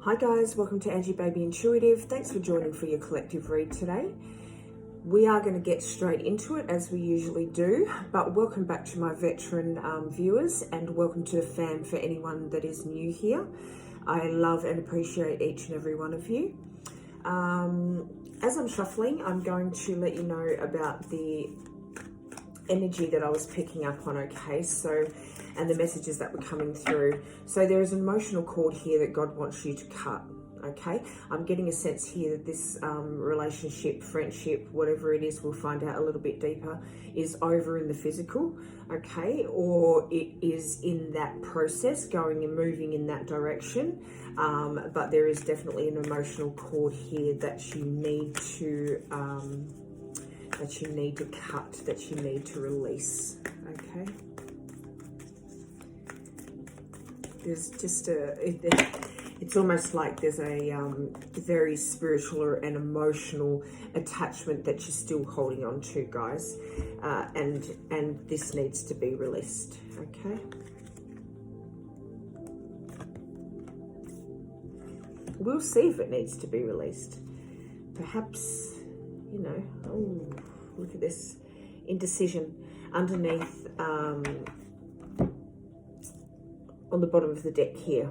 Hi guys, welcome to Angie Baby Intuitive. Thanks for joining for your collective read today. We are going to get straight into it as we usually do, but welcome back to my veteran viewers and welcome to the fam for anyone that is new here. I love and appreciate each and every one of you. As I'm shuffling, I'm going to let you know about the energy that I was picking up on, okay? And the messages that were coming through. So there is an emotional cord here that God wants you to cut, okay? I'm getting a sense here that this relationship, friendship, whatever it is, we'll find out a little bit deeper, is over in the physical, okay? Or it is in that process, going and moving in that direction. But there is definitely an emotional cord here that you need to cut, that you need to release, okay? There's just it's almost like there's a very spiritual or an emotional attachment that you're still holding on to, guys, and this needs to be released, okay? We'll see if it needs to be released. Perhaps, you know, oh, look at this indecision underneath, on the bottom of the deck here.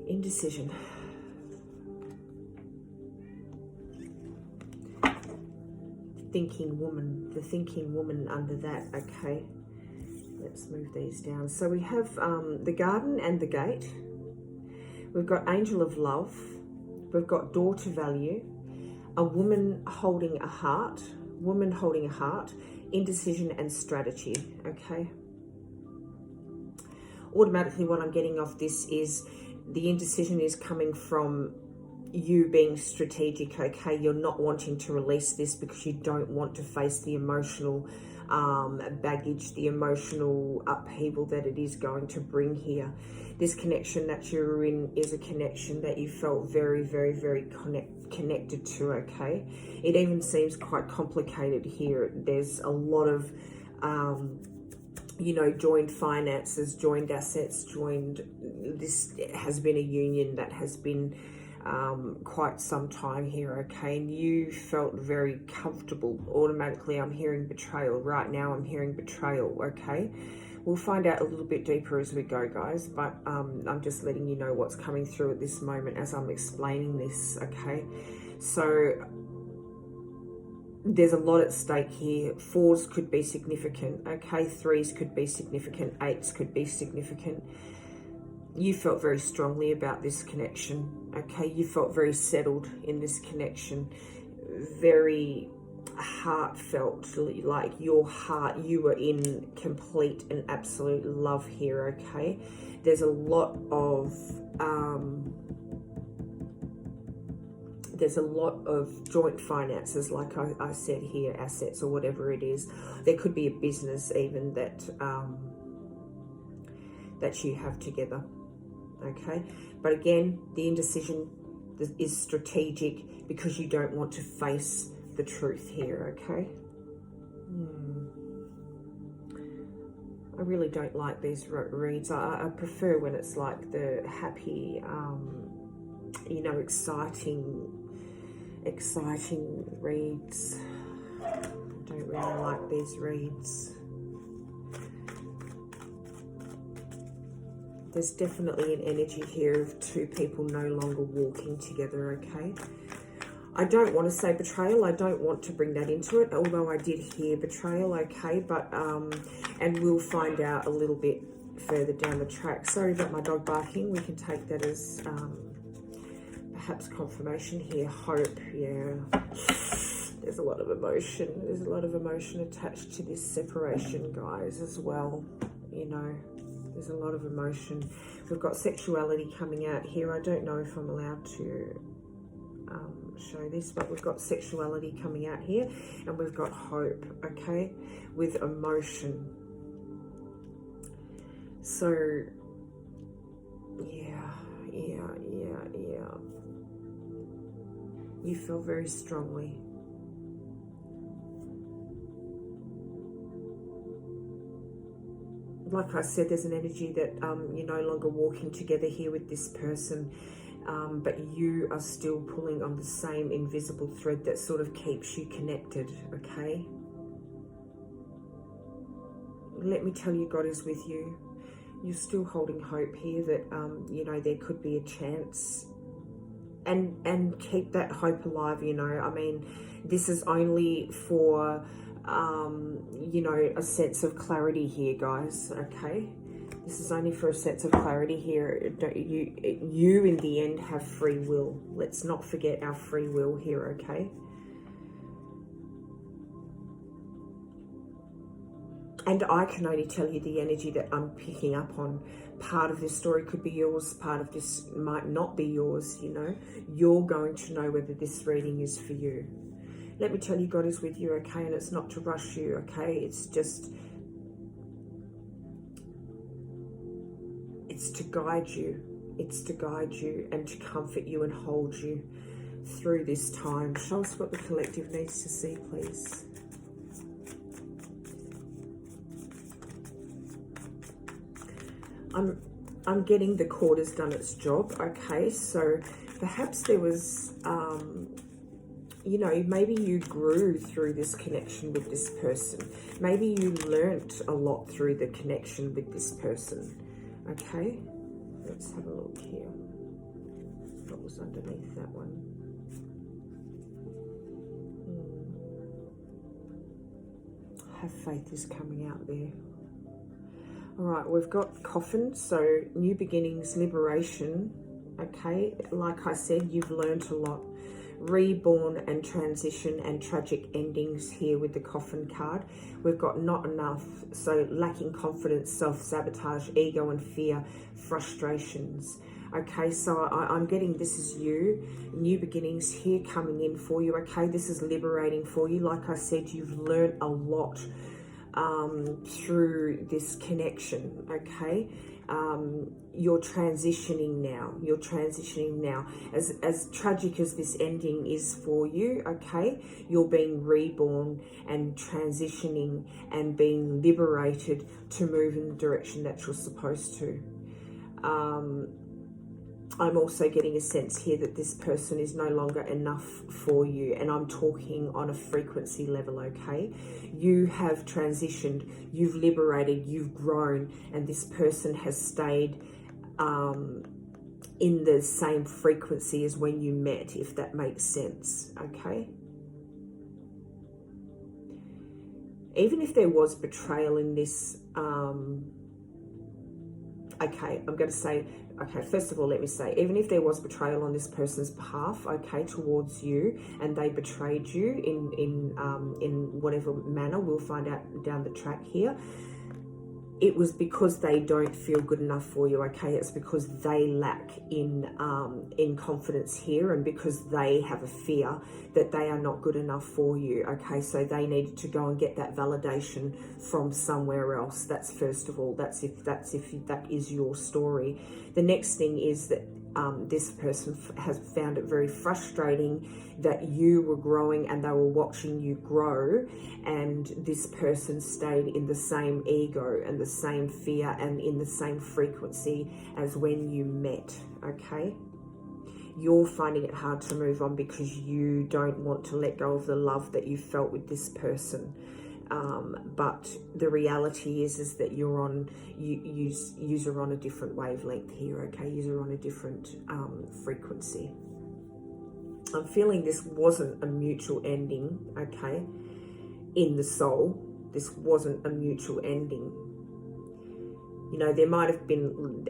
Indecision. The thinking woman under that, okay? Let's move these down. So we have the garden and the gate. We've got angel of love. We've got door to value. A woman holding a heart. Indecision and strategy, okay? Automatically what I'm getting off this is the indecision is coming from you being strategic, okay? You're not wanting to release this because you don't want to face the emotional baggage, the emotional upheaval that it is going to bring here. This connection that you're in is a connection that you felt very, very, very connected to, okay? It even seems quite complicated here. There's a lot of, you know, joined finances, joined assets, this has been a union that has been quite some time here, okay? And you felt very comfortable. Automatically I'm hearing betrayal. Right now I'm hearing betrayal, okay? We'll find out a little bit deeper as we go, guys, but I'm just letting you know what's coming through at this moment as I'm explaining this, okay? So there's a lot at stake here. 4s could be significant, okay? 3s could be significant. 8s could be significant. You felt very strongly about this connection, okay? You felt very settled in this connection, very heartfelt, like your heart, you were in complete and absolute love here, okay? There's a lot of joint finances, like I said here, assets or whatever it is. There could be a business even that you have together, okay? But again, the indecision is strategic because you don't want to face the truth here, okay? I really don't like these reads. I prefer when it's like the happy, you know, exciting reads. I don't really like these reads. There's definitely an energy here of two people no longer walking together, okay? I don't want to say betrayal. I don't want to bring that into it, although I did hear betrayal, okay? But, and we'll find out a little bit further down the track. Sorry about my dog barking. We can take that as perhaps confirmation here. Hope, yeah. There's a lot of emotion. There's a lot of emotion attached to this separation, guys, as well, you know. There's a lot of emotion. We've got sexuality coming out here. I don't know if I'm allowed to show this, but we've got sexuality coming out here, and we've got hope, okay, with emotion. So yeah. You feel very strongly. like I said, there's an energy that you're no longer walking together here with this person, but you are still pulling on the same invisible thread that sort of keeps you connected, okay? Let me tell you, God is with you. You're still holding hope here that, you know, there could be a chance. And keep that hope alive, you know. I mean, this is only for, you know, a sense of clarity here, guys, okay? This is only for a sense of clarity here. You in the end have free will. Let's not forget our free will here, okay? And I can only tell you the energy that I'm picking up on. Part of this story could be yours. Part of this might not be yours, you know. You're going to know whether this reading is for you. Let me tell you, God is with you, okay? And it's not to rush you, okay? It's just... it's to guide you. It's to guide you and to comfort you and hold you through this time. Show us what the collective needs to see, please. I'm getting the cord has done its job, okay? So perhaps there was, you know, maybe you grew through this connection with this person. Maybe you learnt a lot through the connection with this person, okay? Let's have a look here. What was underneath that one? Have faith is coming out there. All right, we've got coffin, so new beginnings, liberation, okay? Like I said, you've learned a lot. Reborn and transition and tragic endings here with the coffin card. We've got not enough, so lacking confidence, self-sabotage, ego and fear, frustrations. Okay, so I'm getting this is you, new beginnings here coming in for you, okay? This is liberating for you. Like I said, you've learned a lot through this connection, okay? You're transitioning now. You're transitioning now. As tragic as this ending is for you, okay, you're being reborn and transitioning and being liberated to move in the direction that you're supposed to. I'm also getting a sense here that this person is no longer enough for you, and I'm talking on a frequency level, okay? You have transitioned, you've liberated, you've grown, and this person has stayed in the same frequency as when you met, if that makes sense, okay? Even if there was betrayal in this, okay, I'm going to say, okay, first of all, let me say, even if there was betrayal on this person's behalf, okay, towards you, and they betrayed you in whatever manner, we'll find out down the track here, it was because they don't feel good enough for you, okay? It's because they lack in confidence here, and because they have a fear that they are not good enough for you, okay? So they needed to go and get that validation from somewhere else. That's first of all, that's if that is your story. The next thing is that this person has found it very frustrating that you were growing and they were watching you grow, and this person stayed in the same ego and the same fear and in the same frequency as when you met, okay? You're finding it hard to move on because you don't want to let go of the love that you felt with this person. But the reality is that you're on, you're on a different wavelength here, okay? You're on a different frequency. I'm feeling this wasn't a mutual ending, okay? In the soul, this wasn't a mutual ending. You know, there might have been,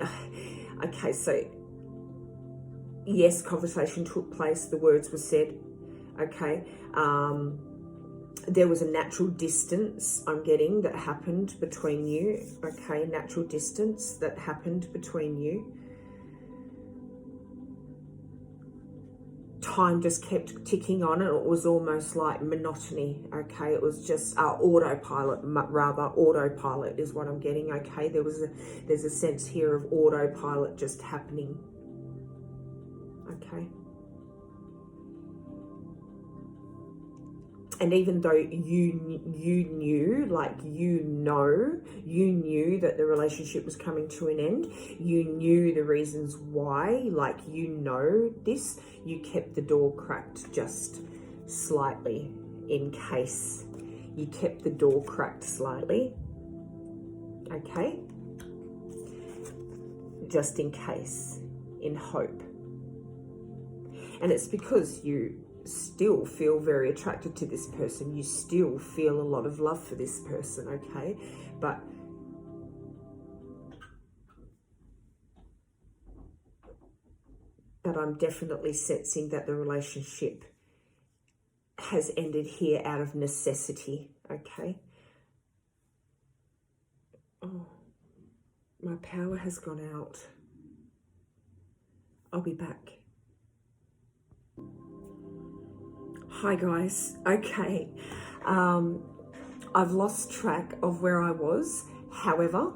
okay, so yes, conversation took place, the words were said, okay? There was a natural distance I'm getting that happened between you, okay? Natural distance that happened between you. Time just kept ticking on, and it was almost like monotony, okay? It was just autopilot, rather. Autopilot is what I'm getting, okay? There's a sense here of autopilot just happening, okay? And even though you knew, like you knew that the relationship was coming to an end, you knew the reasons why, like this, you kept the door cracked just slightly in case. You kept the door cracked slightly, okay? Just in case, in hope. And it's because you still feel very attracted to this person. You still feel a lot of love for this person, okay? But I'm definitely sensing that the relationship has ended here out of necessity, okay? Oh, my power has gone out. I'll be back. Hi guys, okay. I've lost track of where I was. However,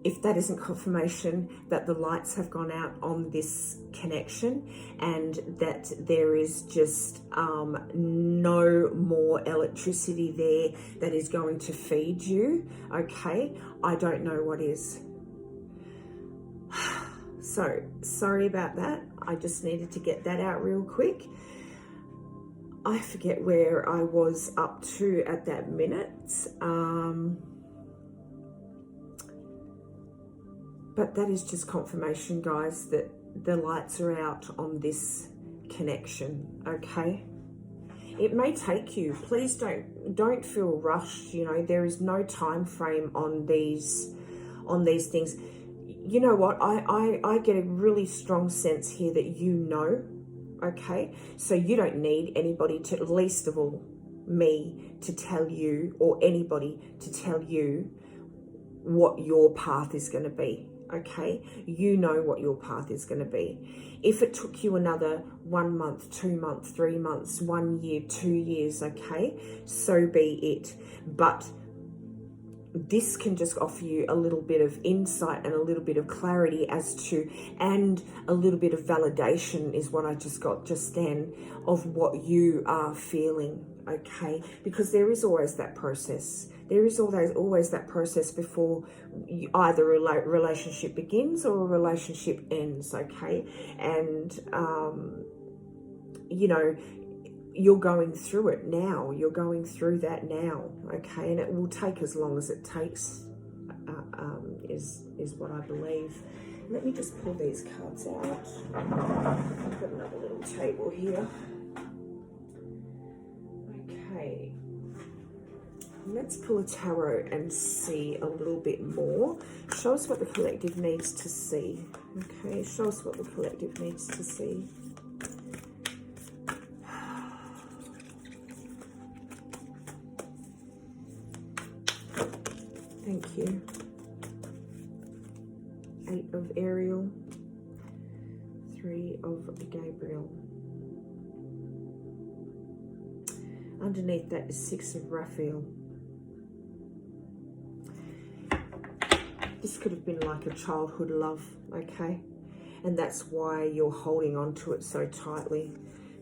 if that isn't confirmation that the lights have gone out on this connection and that there is just no more electricity there that is going to feed you, okay, I don't know what is. So, sorry about that. I just needed to get that out real quick. I forget where I was up to at that minute. But that is just confirmation, guys, that the lights are out on this connection, okay? It may take you. Please don't feel rushed, you know. There is no time frame on these things. You know what? I get a really strong sense here that you know, okay? So you don't need anybody to, least of all me, to tell you, or anybody to tell you what your path is going to be, okay? You know what your path is going to be. If it took you another 1 month, 2 months, 3 months, 1 year, 2 years, okay, so be it. But this can just offer you a little bit of insight and a little bit of clarity as to, and a little bit of validation is what I just got just then, of what you are feeling, okay? Because there is always that process. There is always that process before either a relationship begins or a relationship ends, okay? And, you know, you're going through it now. You're going through that now, okay? And it will take as long as it takes, is what I believe. Let me just pull these cards out. I've got another little table here. Okay. Let's pull a tarot and see a little bit more. Show us what the collective needs to see. Okay, show us what the collective needs to see. Thank you. 8 of Ariel. 3 of Gabriel. Underneath that is 6 of Raphael. This could have been like a childhood love, okay? And that's why you're holding on to it so tightly,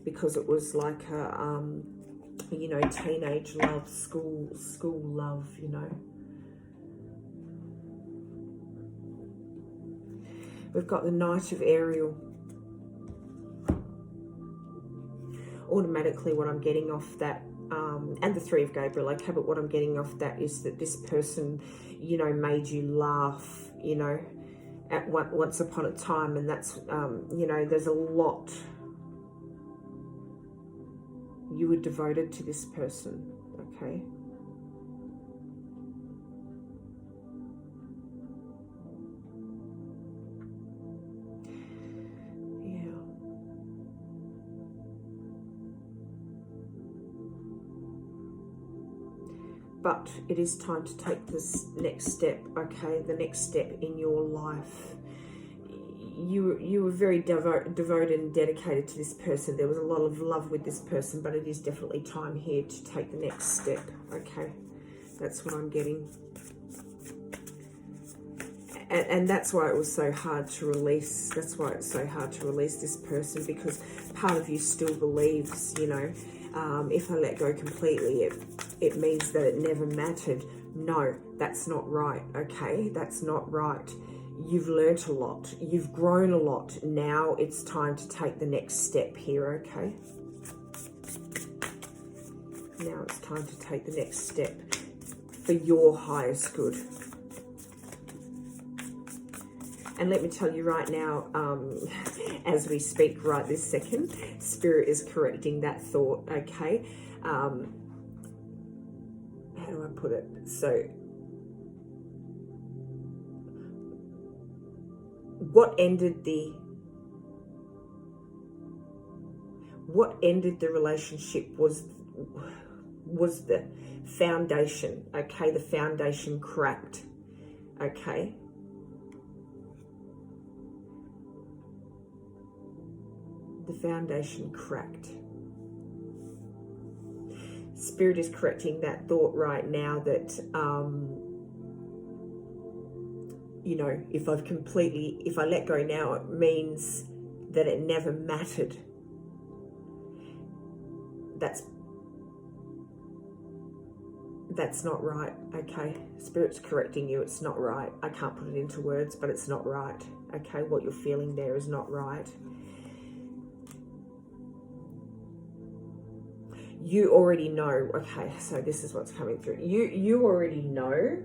because it was like a, you know, teenage love, school love, you know. We've got the Knight of Ariel. Automatically what I'm getting off that, and the 3 of Gabriel, okay, but what I'm getting off that is that this person, you know, made you laugh, you know, at once upon a time, and that's, you know, there's a lot. You were devoted to this person, okay? But it is time to take this next step, okay? The next step in your life. You were very devoted and dedicated to this person. There was a lot of love with this person, but it is definitely time here to take the next step, okay? That's what I'm getting. And that's why it was so hard to release. That's why it's so hard to release this person, because part of you still believes, you know, If I let go completely, it means that it never mattered. No, that's not right, okay? That's not right. You've learnt a lot. You've grown a lot. Now it's time to take the next step here, okay? Now it's time to take the next step for your highest good. And let me tell you right now, as we speak right this second, Spirit is correcting that thought, okay? How do I put it? So, what ended the relationship was the foundation, okay? The foundation cracked, okay? The foundation cracked. Spirit is correcting that thought right now that, you know, if I let go now, it means that it never mattered. That's not right, okay? Spirit's correcting you, it's not right. I can't put it into words, but it's not right, okay? What you're feeling there is not right. You already know, okay, so this is what's coming through. You already know.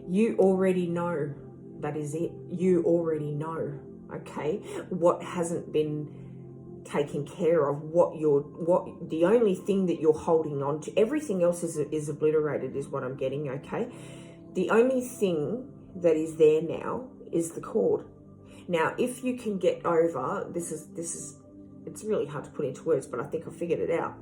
You already know. That is it. You already know, okay? What hasn't been taken care of, the only thing that you're holding on to, everything else is obliterated, is what I'm getting, okay? The only thing that is there now is the cord. Now, if you can get over, this is it's really hard to put into words, but I think I figured it out.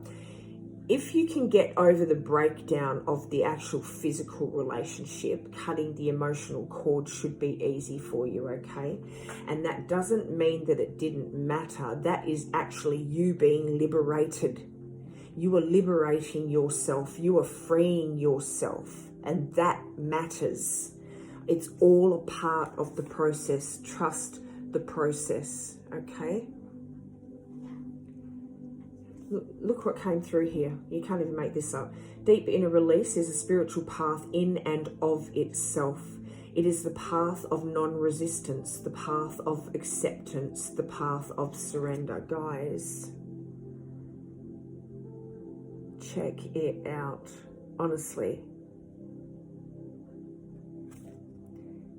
If you can get over the breakdown of the actual physical relationship, cutting the emotional cord should be easy for you, okay? And that doesn't mean that it didn't matter. That is actually you being liberated. You are liberating yourself. You are freeing yourself. And that matters. It's all a part of the process. Trust the process, okay? Look what came through here. You can't even make this up. Deep inner release is a spiritual path in and of itself. It is the path of non-resistance, the path of acceptance, the path of surrender. Guys, check it out. Honestly.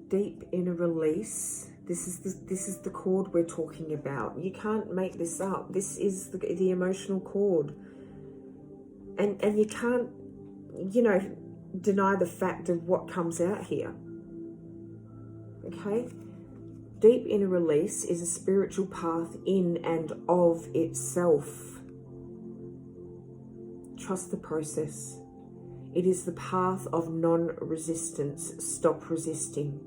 Deep inner release. This is the cord we're talking about. You can't make this up. This is the emotional cord. And you can't, you know, deny the fact of what comes out here. Okay? Deep inner release is a spiritual path in and of itself. Trust the process. It is the path of non-resistance. Stop resisting.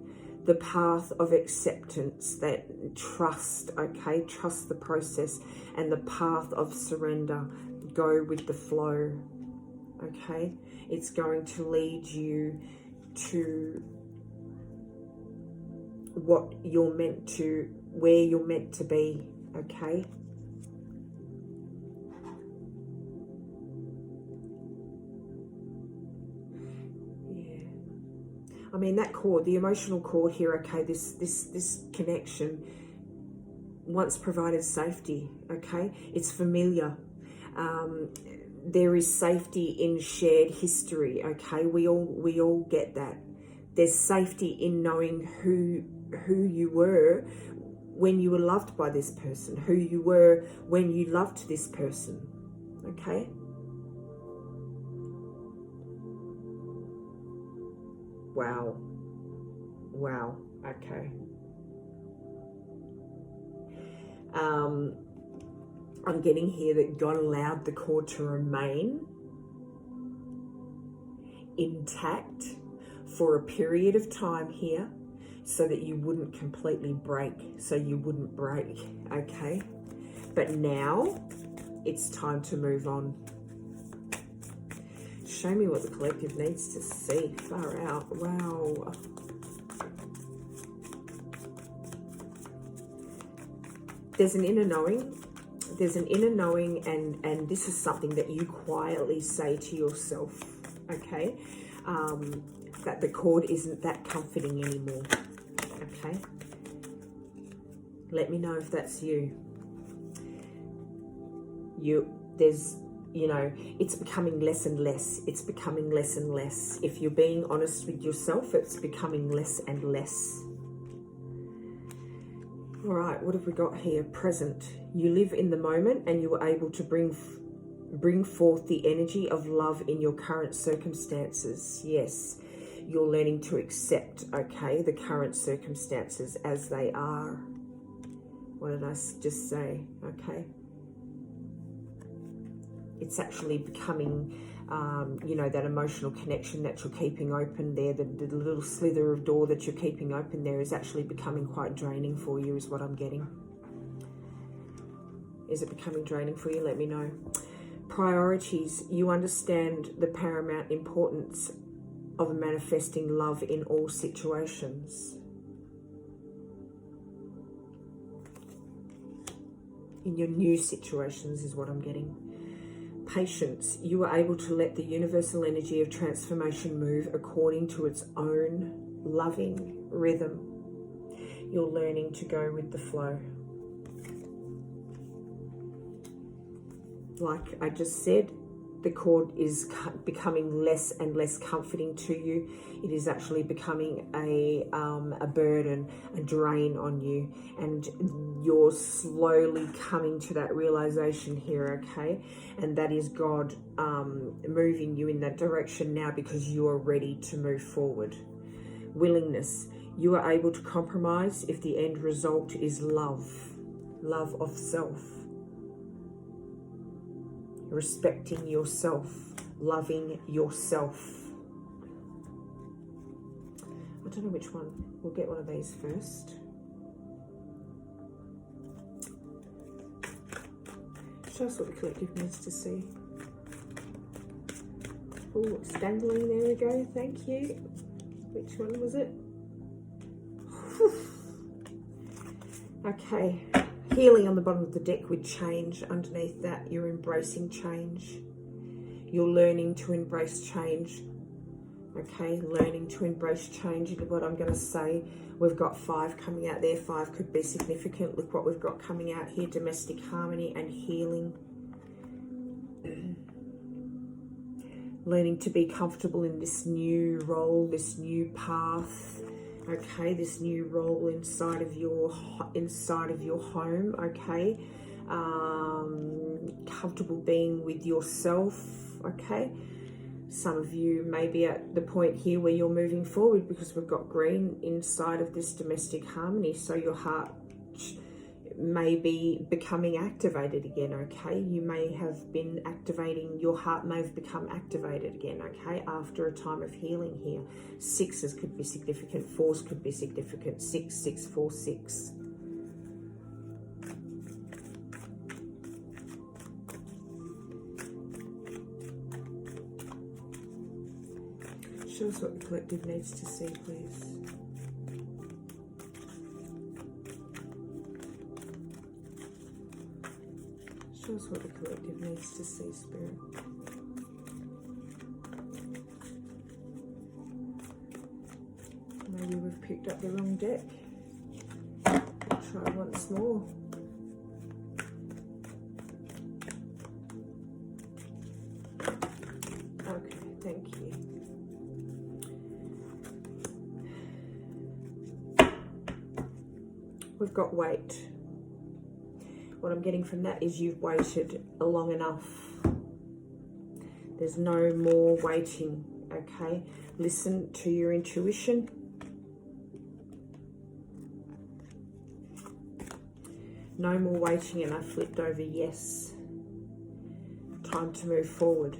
The path of acceptance, that trust, okay? Trust the process. And the path of surrender. Go with the flow, okay? It's going to lead you to what you're meant to, where you're meant to be, okay? I mean, that cord, the emotional cord here, okay, this connection once provided safety, okay? It's familiar. There is safety in shared history, okay? We all get that. There's safety in knowing who you were when you were loved by this person, who you were when you loved this person, okay? Wow, okay. I'm getting here that God allowed the cord to remain intact for a period of time here so that you wouldn't completely break, okay? But now it's time to move on. Show me what the collective needs to see. Far out. Wow. There's an inner knowing. there's an inner knowing, and this is something that you quietly say to yourself, okay, that the cord isn't that comforting anymore, okay? Let me know if that's you. There's, you know, it's becoming less and less. It's becoming less and less. If you're being honest with yourself, it's becoming less and less. All right, what have we got here? Present. You live in the moment, and you are able to bring forth the energy of love in your current circumstances. Yes, you're learning to accept, okay, the current circumstances as they are. What did I just say? Okay. It's actually becoming, you know, that emotional connection that you're keeping open there, the little slither of door that you're keeping open there is actually becoming quite draining for you, is what I'm getting. Is it becoming draining for you? Let me know. Priorities. You understand the paramount importance of manifesting love in all situations. In your new situations is what I'm getting. Patience. You are able to let the universal energy of transformation move according to its own loving rhythm. You're learning to go with the flow. Like I just said, the cord is becoming less and less comforting to you. It is actually becoming a burden, a drain on you. And you're slowly coming to that realization here, okay? And that is God moving you in that direction now because you are ready to move forward. Willingness. You are able to compromise if the end result is love. Love of self. Respecting yourself, loving yourself. I don't know which one. We'll get one of these first. Show us what the collective needs to see. Oh, it's dangling. There we go. Thank you. Which one was it? Okay. Healing on the bottom of the deck with change. Underneath that, you're embracing change. You're learning to embrace change. Okay, learning to embrace change is what I'm going to say. We've got 5 coming out there. 5 could be significant. Look what we've got coming out here. Domestic harmony and healing. Learning to be comfortable in this new role, this new path. Okay, this new role inside of your home, okay? Comfortable being with yourself, okay? Some of you may be at the point here where you're moving forward because we've got green inside of this domestic harmony, so your heart may be becoming activated again, okay? You may have been activating, your heart may have become activated again, okay, after a time of healing here. 6s could be significant, 4s could be significant, 6, 6, 4, 6. Show us what the collective needs to see, please. Show us what the collective needs to see, Spirit. Maybe we've picked up the wrong deck. Try once more. Okay, thank you. We've got wait. What I'm getting from that is you've waited long enough. There's no more waiting, okay? Listen to your intuition. No more waiting, and I flipped over yes. Time to move forward.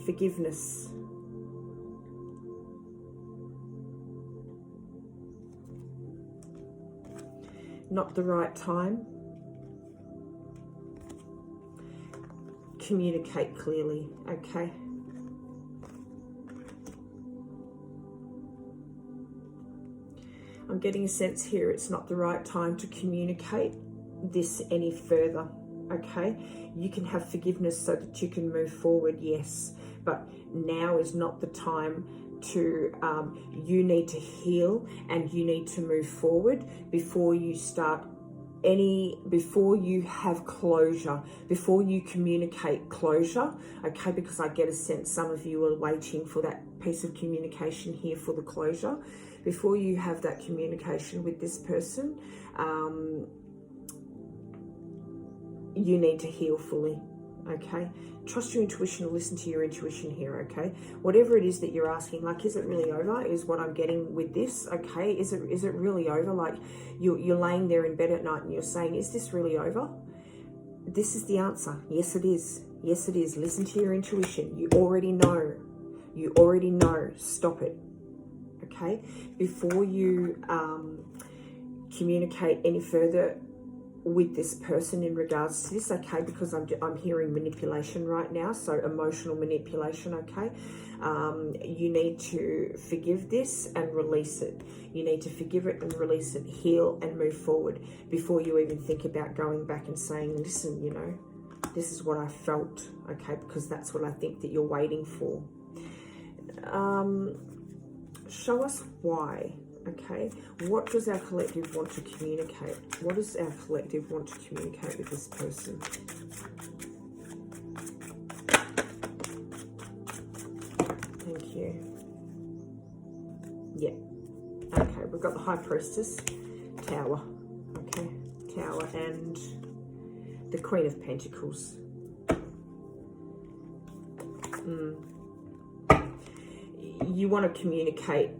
Forgiveness. Not the right time. Communicate clearly, okay? I'm getting a sense here it's not the right time to communicate this any further, okay? You can have forgiveness so that you can move forward, yes, but now is not the time to, you need to heal and you need to move forward before you start before you have closure, before you communicate closure, okay? Because I get a sense some of you are waiting for that piece of communication here for the closure. Before you have that communication with this person, you need to heal fully, okay? Trust your intuition or listen to your intuition here, okay? Whatever it is that you're asking, like, is it really over, is what I'm getting with this, okay? Is it really over? Like, you're laying there in bed at night and you're saying, is this really over? This is the answer. Yes, it is. Yes, it is. Listen to your intuition. You already know. You already know. Stop it, okay? Before you communicate any further with this person in regards to this, okay? Because I'm hearing manipulation right now, so emotional manipulation, okay? You need to forgive this and release it. You need to forgive it and release it, heal and move forward before you even think about going back and saying, listen, you know, this is what I felt, okay? Because that's what I think that you're waiting for. Show us why. Okay, what does our collective want to communicate? What does our collective want to communicate with this person? Thank you. Yeah. Okay, we've got the High Priestess, Tower. Okay, Tower, and the Queen of Pentacles. You want to communicate,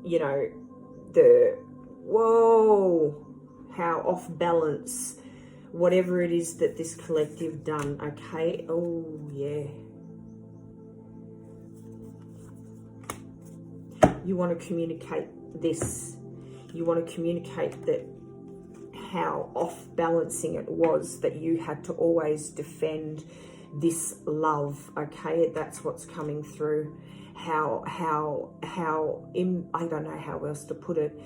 you know, how off balance, whatever it is that this collective done, okay? Oh, yeah. You want to communicate this. You want to communicate that how off balancing it was, that you had to always defend this love, okay? That's what's coming through. I don't know how else to put it.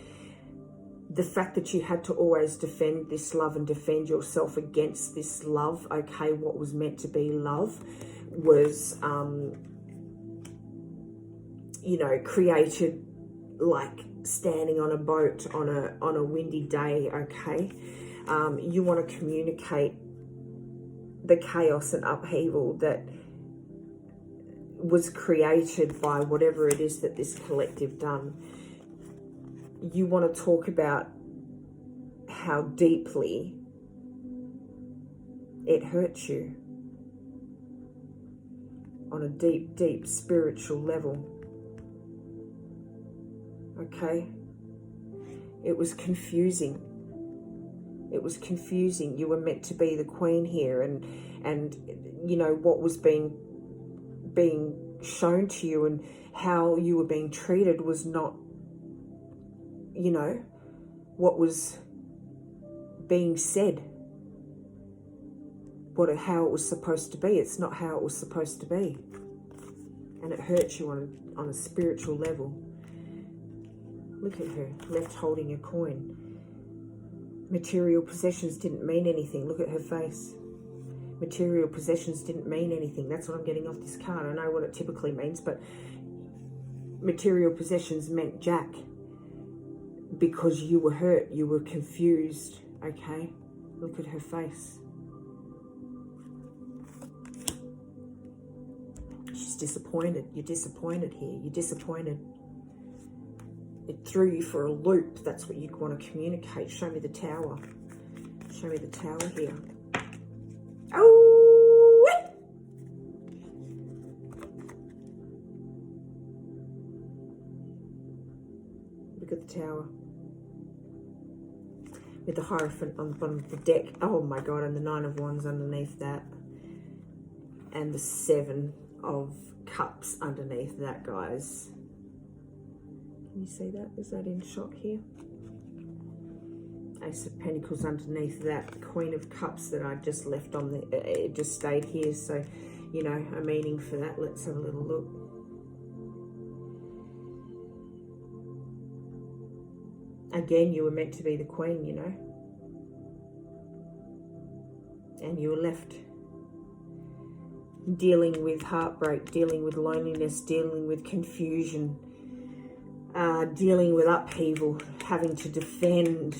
The fact that you had to always defend this love and defend yourself against this love, okay? What was meant to be love was, you know, created like standing on a boat on a windy day, okay? You want to communicate the chaos and upheaval that was created by whatever it is that this collective done. You want to talk about how deeply it hurts you on a deep, deep spiritual level. Okay? It was confusing. It was confusing. You were meant to be the queen here, and you know what was being shown to you and how you were being treated was not, you know, what was being said, how it was supposed to be. It's not how it was supposed to be, and it hurts you on a spiritual level. Look at her, left holding a coin. Material possessions didn't mean anything. Look at her face. Material possessions didn't mean anything. That's what I'm getting off this card. I know what it typically means, but material possessions meant jack because you were hurt, you were confused, okay? Look at her face. She's disappointed. You're disappointed here. You're disappointed. It threw you for a loop. That's what you want to communicate. Show me the Tower. Show me the Tower here. Oh! Look at the Tower. With the Hierophant on the bottom of the deck. Oh my God, and the Nine of Wands underneath that. And the Seven of Cups underneath that, guys. Can you see that? Is that in shot here? Ace of Pentacles underneath that. Queen of Cups that I just left on the... It just stayed here. So, you know, a meaning for that. Let's have a little look. Again, you were meant to be the queen, you know. And you were left dealing with heartbreak, dealing with loneliness, dealing with confusion, dealing with upheaval, having to defend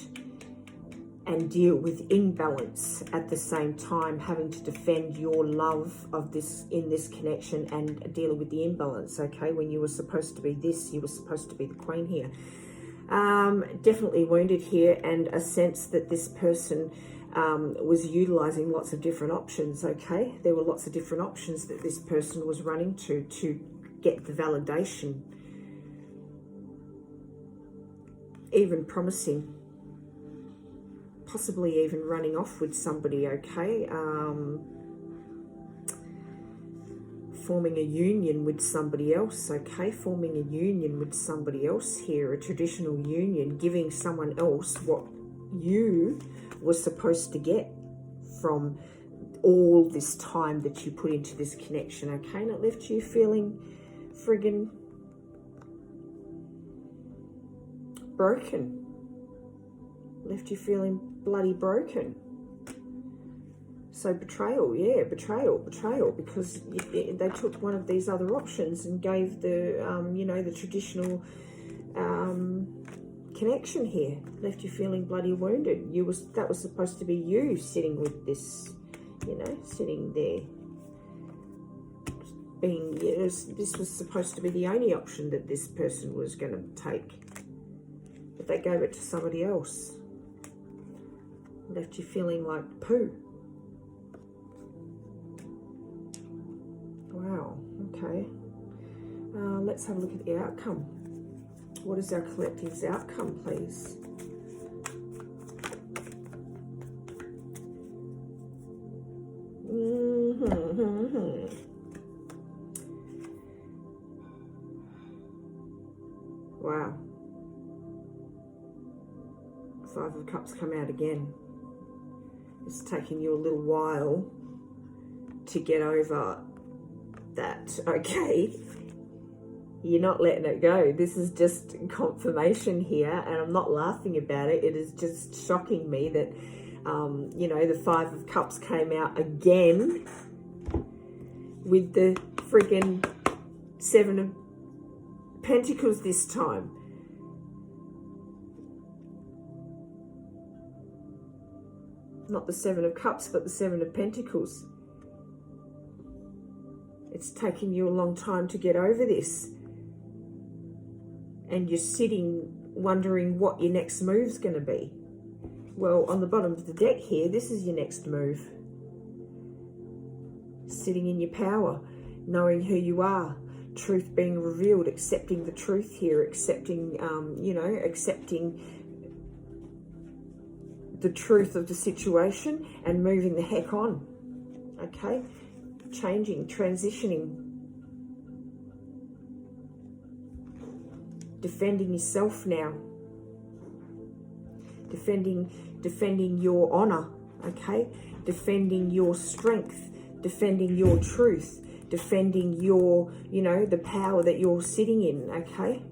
and deal with imbalance at the same time, having to defend your love of this in this connection and dealing with the imbalance. Okay, when you were supposed to be this, you were supposed to be the queen here. Definitely wounded here, and a sense that this person was utilizing lots of different options. Okay, there were lots of different options that this person was running to get the validation, even promising, possibly even running off with somebody. Okay, forming a union with somebody else. Okay, forming a union with somebody else here, a traditional union, giving someone else what you were supposed to get from all this time that you put into this connection. Okay, and it left you feeling friggin' broken. Left you feeling bloody broken. So betrayal, yeah, betrayal, because they took one of these other options and gave the, you know, the traditional connection here. Left you feeling bloody wounded. That was supposed to be you sitting with this, you know, sitting there. This was supposed to be the only option that this person was going to take. But they gave it to somebody else. Left you feeling like poo. Wow, okay. Let's have a look at the outcome. What is our collective's outcome, please? Wow. Five of Cups come out again. It's taking you a little while to get over that. Okay, you're not letting it go. This is just confirmation here, and I'm not laughing about it. It is just shocking me that you know, the Five of Cups came out again with the friggin' Seven of Pentacles this time. Not the Seven of Cups, but the Seven of Pentacles. It's taken you a long time to get over this. And you're sitting wondering what your next move's going to be. Well, on the bottom of the deck here, this is your next move. Sitting in your power, knowing who you are, truth being revealed, accepting the truth here, accepting, you know, accepting the truth of the situation and moving the heck on. Okay? Changing, transitioning, defending yourself now, defending your honor, okay, defending your strength, defending your truth, defending your, you know, the power that you're sitting in. Okay,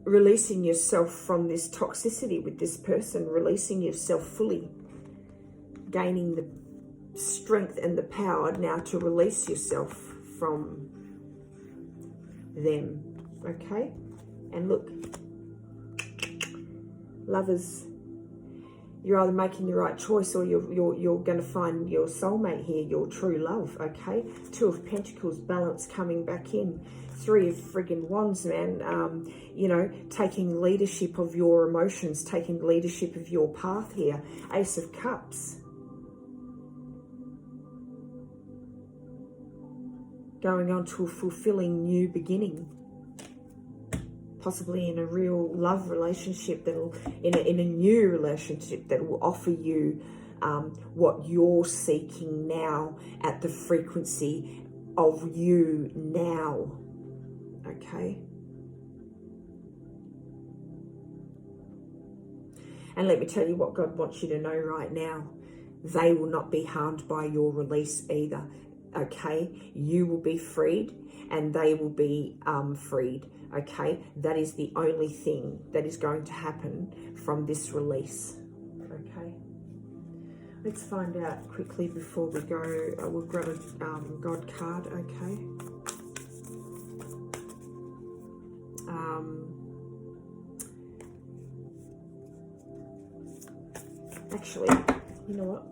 releasing yourself from this toxicity with this person, releasing yourself fully, gaining the strength and the power now to release yourself from them. Okay, and look, lovers, you're either making the right choice or you're going to find your soulmate here, your true love. Okay, Two of Pentacles, balance coming back in. Three of friggin' Wands, man. You know, taking leadership of your emotions, taking leadership of your path here. Ace of Cups. Going on to a fulfilling new beginning. Possibly in a real love relationship that'll, in a new relationship that will offer you what you're seeking now at the frequency of you now. Okay. And let me tell you what God wants you to know right now. They will not be harmed by your release either. okay? You will be freed and they will be freed, okay? That is the only thing that is going to happen from this release, okay? Let's find out quickly before we go. We'll grab a God card, okay? Actually, you know what?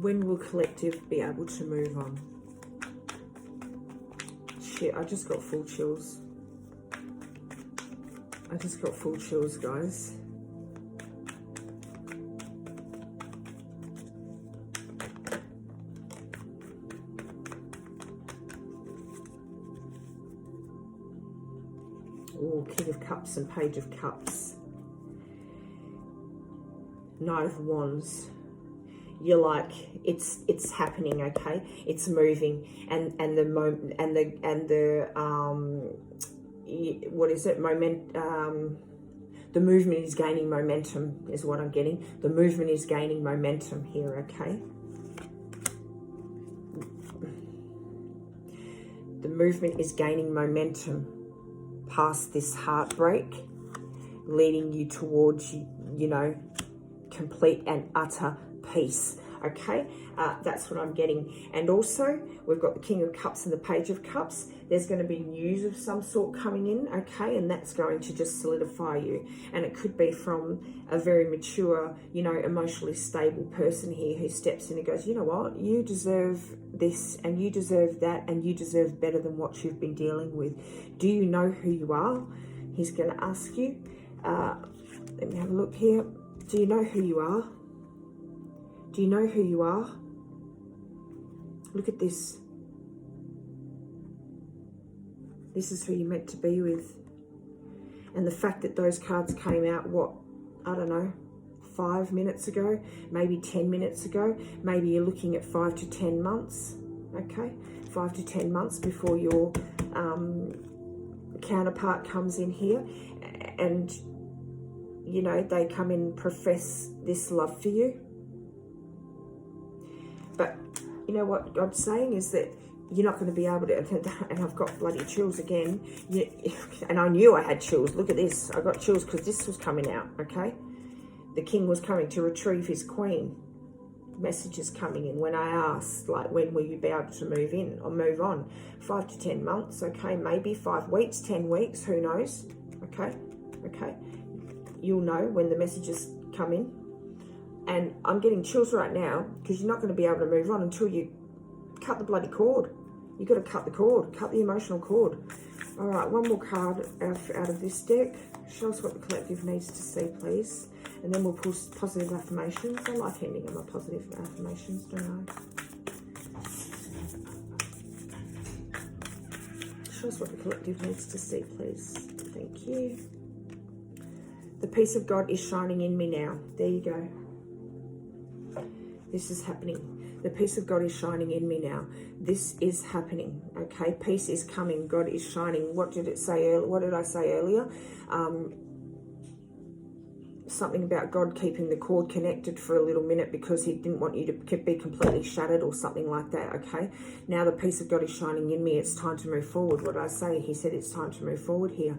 When will collective be able to move on? Shit, I just got full chills. I just got full chills, guys. Oh, King of Cups and Page of Cups. Knight of Wands. You're like, it's happening, okay? It's moving, and the moment and the what is it? The movement is gaining momentum, is what I'm getting. The movement is gaining momentum here, okay? The movement is gaining momentum past this heartbreak, leading you towards, you know, complete and utter peace, okay? That's what I'm getting. And also, we've got the King of Cups and the Page of Cups. There's going to be news of some sort coming in, okay? And that's going to just solidify you. And it could be from a very mature, you know, emotionally stable person here who steps in and goes, you know what? You deserve this, and you deserve that, and you deserve better than what you've been dealing with. Do you know who you are? He's going to ask you. Let me have a look here. Do you know who you are? Do you know who you are? Look at this. This is who you're meant to be with. And the fact that those cards came out, what, I don't know, 5 minutes ago, maybe 10 minutes ago, maybe you're looking at 5 to 10 months, okay? 5 to 10 months before your counterpart comes in here, and, you know, they come in and profess this love for you. But you know what God's saying is that you're not going to be able to, and I've got bloody chills again, and I knew I had chills. Look at this. I got chills because this was coming out, okay? The king was coming to retrieve his queen. Messages coming in when I asked, like, when will you be able to move in or move on? 5 to 10 months, okay? Maybe 5 weeks, 10 weeks, who knows? Okay, okay. You'll know when the messages come in. And I'm getting chills right now because you're not going to be able to move on until you cut the bloody cord. You've got to cut the cord, cut the emotional cord. All right, one more card out of this deck. Show us what the collective needs to see, please. And then we'll pull positive affirmations. I like ending on my positive affirmations, don't I? Show us what the collective needs to see, please. Thank you. The peace of God is shining in me now. There you go. This is happening. The peace of God is shining in me now. This is happening, okay? Peace is coming. God is shining. What did it say? What did I say earlier? Something about God keeping the cord connected for a little minute because he didn't want you to be completely shattered or something like that, okay? Now the peace of God is shining in me. It's time to move forward. What did I say? He said it's time to move forward here.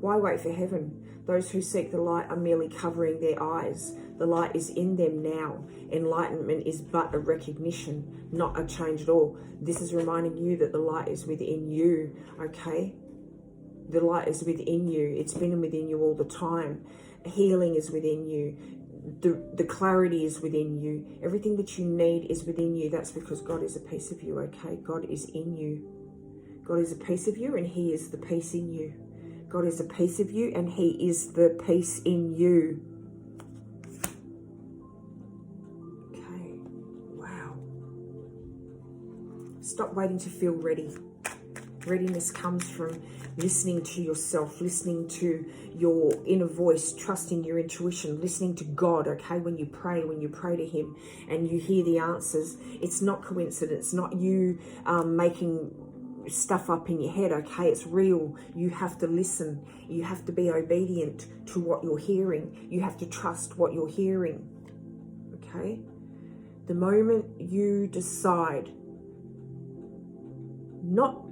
Why wait for heaven? Those who seek the light are merely covering their eyes. The light is in them now. Enlightenment is but a recognition, not a change at all. This is reminding you that the light is within you, okay? The light is within you. It's been within you all the time. Healing is within you. The clarity is within you. Everything that you need is within you. That's because God is a piece of you, okay? God is in you. God is a piece of you and he is the peace in you. God is a piece of you and he is the peace in you. Okay, wow. Stop waiting to feel ready. Readiness comes from listening to yourself, listening to your inner voice, trusting your intuition, listening to God, okay? When you pray to him and you hear the answers, it's not coincidence, not you making stuff up in your head, okay? It's real. You have to listen. You have to be obedient to what you're hearing. You have to trust what you're hearing, okay? The moment you decide, not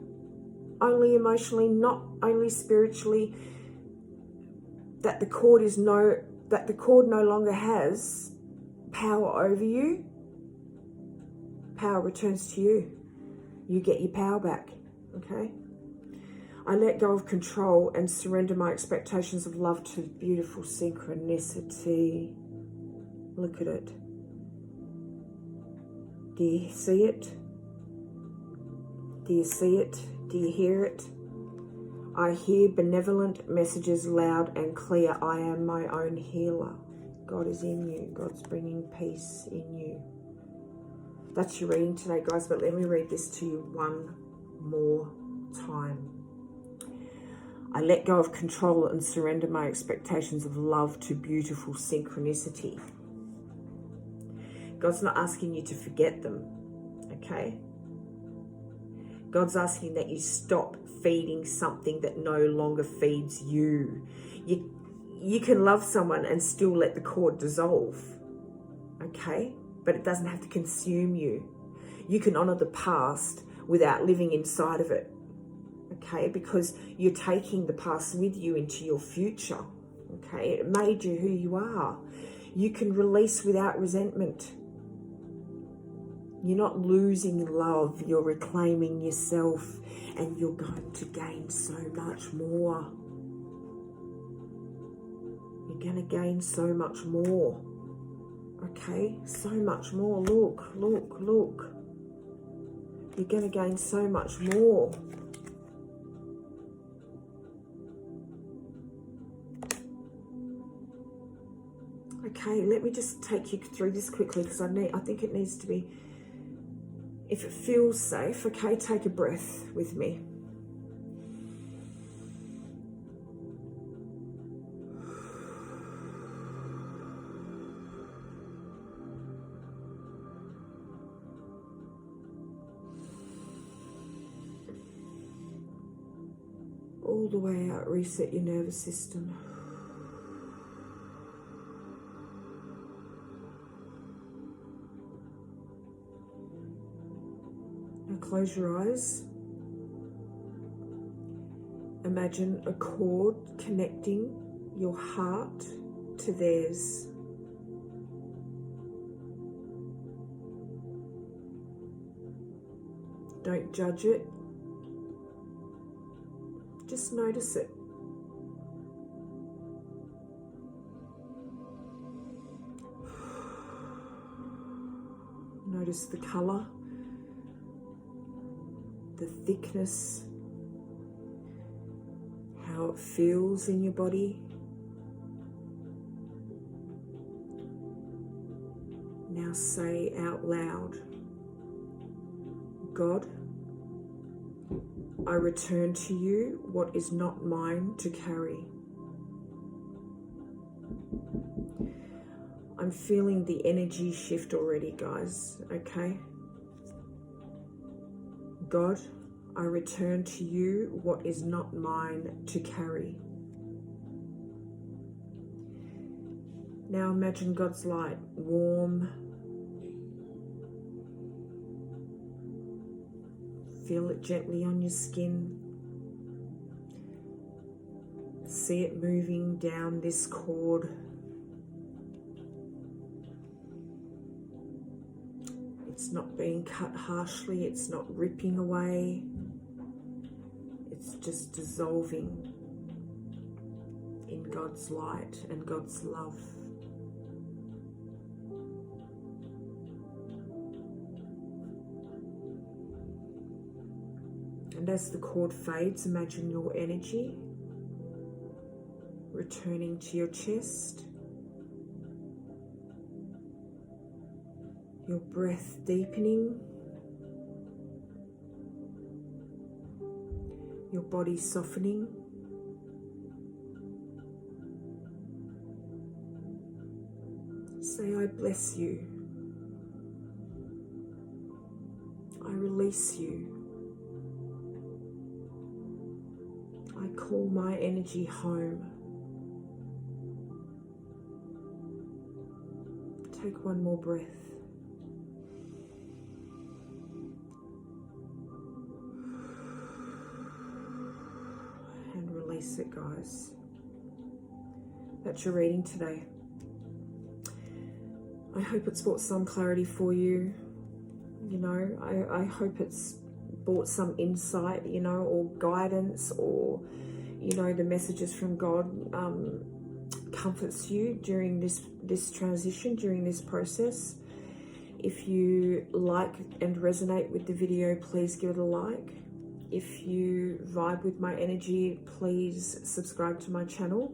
only emotionally, not only spiritually, that the cord no longer has power over you, power returns to you. You get your power back, okay? I let go of control and surrender my expectations of love to beautiful synchronicity. Look at it. Do you see it? Do you see it? Do you hear it? I hear benevolent messages loud and clear. I am my own healer. God is in you. God's bringing peace in you. That's your reading today, guys, but let me read this to you one more time. I let go of control and surrender my expectations of love to beautiful synchronicity. God's not asking you to forget them, okay? God's asking that you stop feeding something that no longer feeds you. You can love someone and still let the cord dissolve, okay? But it doesn't have to consume you. You can honor the past without living inside of it, okay? Because you're taking the past with you into your future, okay? It made you who you are. You can release without resentment. You're not losing love, you're reclaiming yourself, and you're going to gain so much more. You're going to gain so much more. Okay, so much more. Look. You're going to gain so much more. Okay, let me just take you through this quickly because I think it needs to be, if it feels safe, okay, take a breath with me. All the way out, reset your nervous system. Now close your eyes. Imagine a cord connecting your heart to theirs. Don't judge it. Just notice it. Notice the color, the thickness, how it feels in your body. Now say out loud, God, I return to you what is not mine to carry. I'm feeling the energy shift already, guys, okay? God, I return to you what is not mine to carry. Now imagine God's light, warm. Feel it gently on your skin. See it moving down this cord. It's not being cut harshly, it's not ripping away. It's just dissolving in God's light and God's love. And as the cord fades, imagine your energy returning to your chest, your breath deepening, your body softening. Say, I bless you. I release you. I call my energy home. Take one more breath. it, guys. That's your reading today. I hope it's brought some clarity for you. You know, I hope it's brought some insight, you know, or guidance, or, you know, the messages from God comforts you during this transition, during this process. If you like and resonate with the video, please give it a like. If you vibe with my energy, please subscribe to my channel.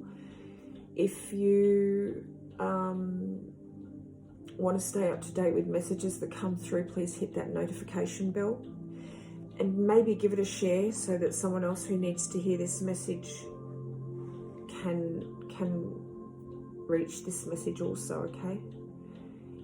If you want to stay up to date with messages that come through, please hit that notification bell, and maybe give it a share so that someone else who needs to hear this message can reach this message also, okay?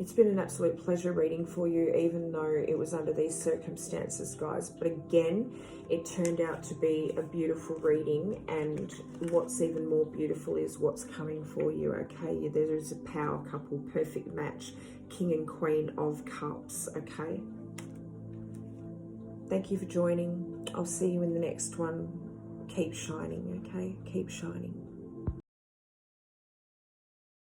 It's been an absolute pleasure reading for you, even though it was under these circumstances, guys. But again, it turned out to be a beautiful reading, and what's even more beautiful is what's coming for you, okay? There is a power couple, perfect match, King and Queen of Cups, okay? Thank you for joining. I'll see you in the next one. Keep shining, okay? Keep shining.